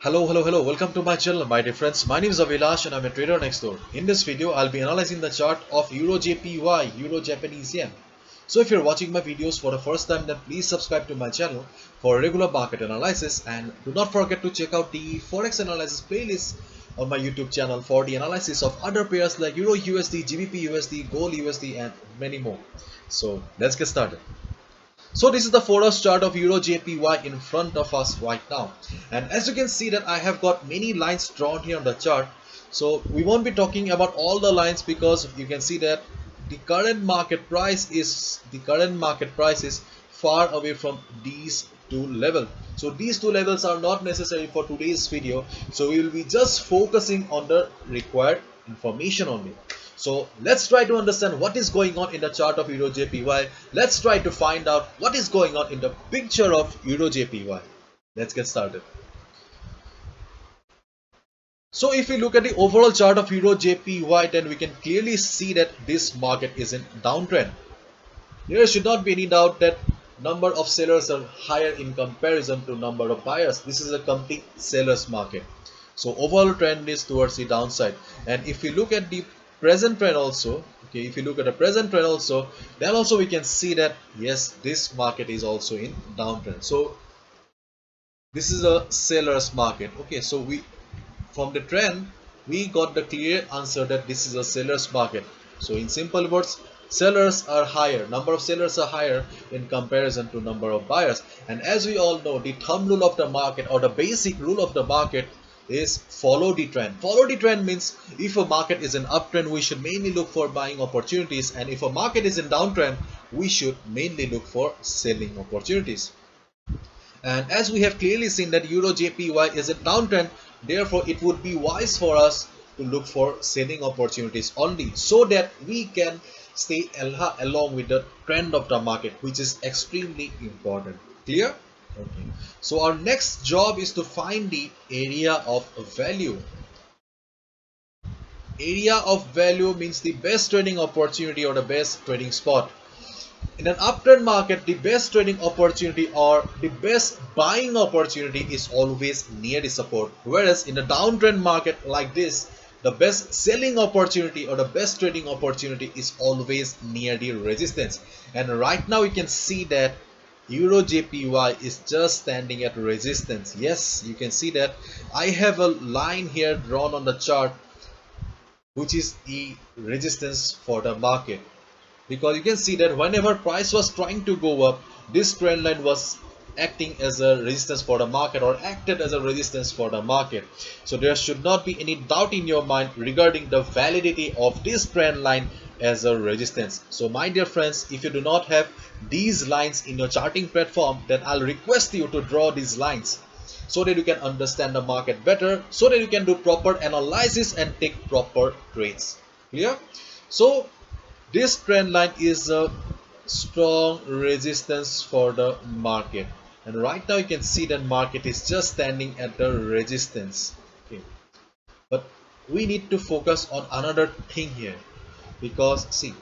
Hello, welcome to my channel, my dear friends. My name is Avilash and I'm a trader next door. In this video, I'll be analyzing the chart of EURJPY, Euro Japanese Yen. So if you're watching my videos for the first time, then please subscribe to my channel for regular market analysis, and do not forget to check out the Forex analysis playlist on my YouTube channel for the analysis of other pairs like Euro USD, GBP USD, Gold USD and many more. So let's get started. So this is the Forex chart of Euro JPY in front of us right now, and as you can see that I have got many lines drawn here on the chart. So we won't be talking about all the lines because you can see that the current market price is far away from these two levels. So these two levels are not necessary for today's video, so we will be just focusing on the required information only. So let's try to understand what is going on in the chart of Euro JPY. Let's try to find out what is going on in the picture of Euro JPY. Let's get started. So if we look at the overall chart of Euro JPY, then we can clearly see that this market is in downtrend. There should not be any doubt that number of sellers are higher in comparison to number of buyers. This is a complete sellers market. So overall trend is towards the downside. And if we look at the present trend also, okay, if you look at the present trend also, then also we can see that yes, this market is also in downtrend. So this is a sellers market. Okay, so we from the trend we got the clear answer that this is a sellers market. So in simple words, sellers are higher, number of sellers are higher in comparison to number of buyers. And as we all know, the thumb rule of the market, or the basic rule of the market, is follow the trend. Follow the trend means if a market is in uptrend, we should mainly look for buying opportunities, and if a market is in downtrend, we should mainly look for selling opportunities. And as we have clearly seen that Euro JPY is a downtrend, therefore it would be wise for us to look for selling opportunities only, so that we can stay along with the trend of the market, which is extremely important. Clear? Okay. So our next job is to find the area of value. Area of value means the best trading opportunity or the best trading spot. In an uptrend market, the best trading opportunity or the best buying opportunity is always near the support. Whereas in a downtrend market like this, the best selling opportunity or the best trading opportunity is always near the resistance. And right now you can see that Euro JPY is just standing at resistance. Yes, you can see that I have a line here drawn on the chart, which is the resistance for the market, because you can see that whenever price was trying to go up, this trend line was acting as a resistance for the market, or acted as a resistance for the market. So there should not be any doubt in your mind regarding the validity of this trend line as a resistance. So my dear friends, if you do not have these lines in your charting platform, then I'll request you to draw these lines so that you can understand the market better, so that you can do proper analysis and take proper trades. Clear? So this trend line is a strong resistance for the market, and right now you can see that market is just standing at the resistance. Okay, but we need to focus on another thing here, because see,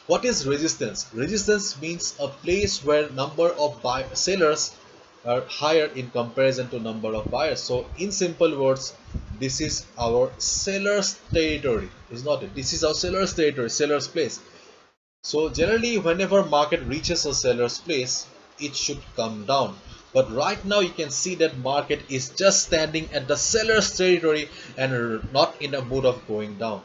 what is resistance? Resistance means a place where number of sellers are higher in comparison to number of buyers. So in simple words, this is our seller's territory, is not it? This is our seller's territory, seller's place. So generally whenever market reaches a seller's place, it should come down. But right now you can see that market is just standing at the seller's territory and not in a mood of going down.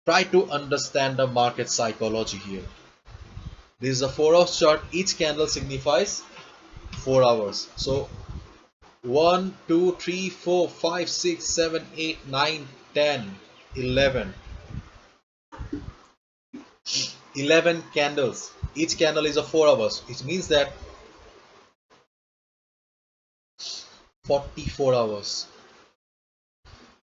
Try to understand the market psychology here. This is a 4-hour chart. Each candle signifies 4 hours. So 1, 2, 3, 4, 5, 6, 7, 8, 9, 10, 11. 11 candles. Each candle is a 4 hours, which means that 44 hours.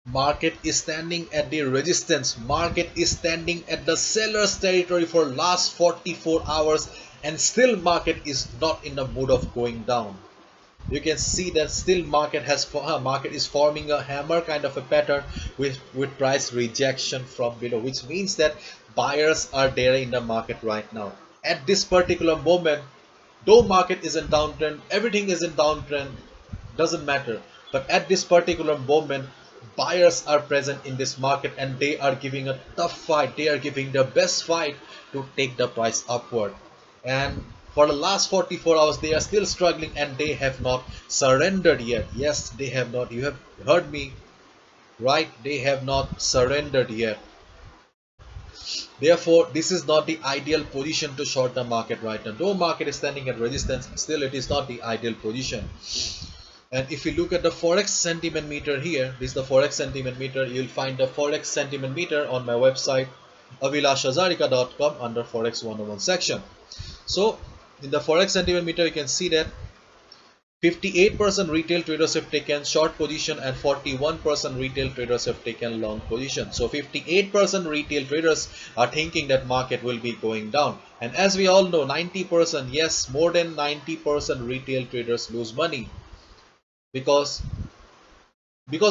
Market is standing at the resistance. Market is standing at the seller's territory for last 44 hours, and still market is not in the mood of going down. You can see that still market is forming a hammer kind of a pattern with price rejection from below, which means that buyers are there in the market right now at this particular moment. Though market is in downtrend, everything is in downtrend, doesn't matter, But at this particular moment, buyers are present in this market and they are giving a tough fight. They are giving their best fight to take the price upward. And for the last 44 hours, they are still struggling and they have not surrendered yet. Yes, they have not. You have heard me right. They have not surrendered yet. Therefore, this is not the ideal position to short the market right now. Though market is standing at resistance, still it is not the ideal position. And if you look at the Forex sentiment meter here, this is the Forex sentiment meter. You'll find the Forex sentiment meter on my website avilashazarika.com under Forex 101 section. So in the Forex sentiment meter, you can see that 58% retail traders have taken short position and 41% retail traders have taken long position. So 58% retail traders are thinking that market will be going down. And as we all know, 90%, yes, more than 90% retail traders lose money because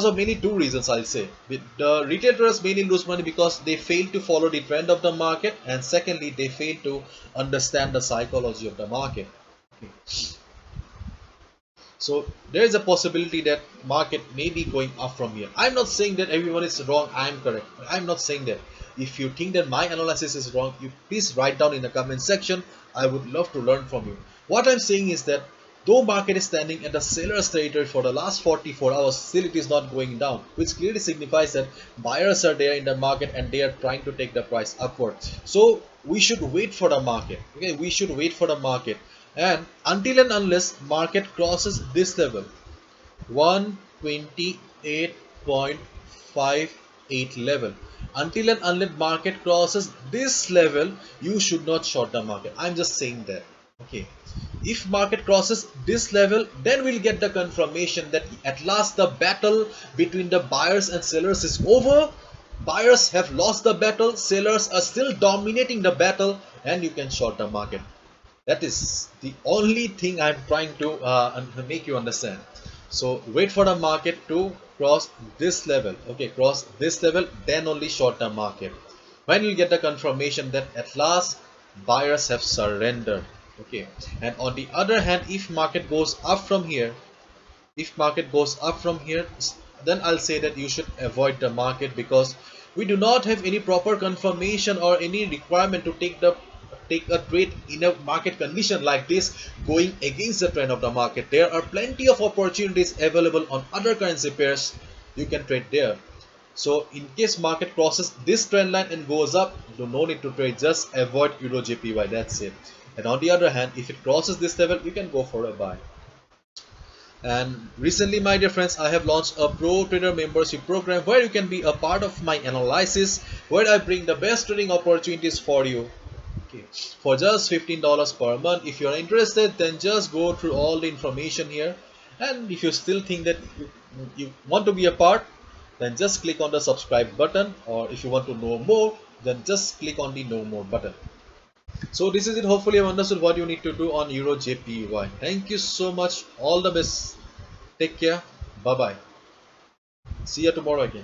of mainly two reasons, I'll say. The retail traders mainly lose money because they fail to follow the trend of the market, and secondly, they fail to understand the psychology of the market. Okay. So there is a possibility that market may be going up from here. I'm not saying that everyone is wrong, I'm correct. I'm not saying that. If you think that my analysis is wrong, you please write down in the comment section. I would love to learn from you. What I'm saying is that though market is standing at the seller's territory for the last 44 hours, still it is not going down, which clearly signifies that buyers are there in the market and they are trying to take the price upward. So we should wait for the market. Okay, we should wait for the market. And until and unless market crosses this level, 128.58 level, until and unless market crosses this level, you should not short the market. I'm just saying that. Okay, if market crosses this level, then we'll get the confirmation that at last the battle between the buyers and sellers is over. Buyers have lost the battle, sellers are still dominating the battle, and you can short the market. That is the only thing I'm trying to make you understand. So wait for the market to cross this level. Okay, cross this level, then only short term market. When you get the confirmation that at last buyers have surrendered. Okay, and on the other hand, if market goes up from here, then I'll say that you should avoid the market because we do not have any proper confirmation or any requirement to take a trade in a market condition like this going against the trend of the market. There are plenty of opportunities available on other currency pairs. You can trade there. So in case market crosses this trend line and goes up, no need to trade, just avoid EURJPY. That's it. And on the other hand, if it crosses this level, you can go for a buy. And recently, my dear friends, I have launched a pro trader membership program where you can be a part of my analysis, where I bring the best trading opportunities for you. Okay, for just $15 per month. If you are interested, then just go through all the information here. And if you still think that you want to be a part, then just click on the subscribe button. Or if you want to know more, then just click on the know more button. So this is it. Hopefully you've understood what you need to do on EURJPY. Thank you so much. All the best. Take care. Bye bye. See you tomorrow again.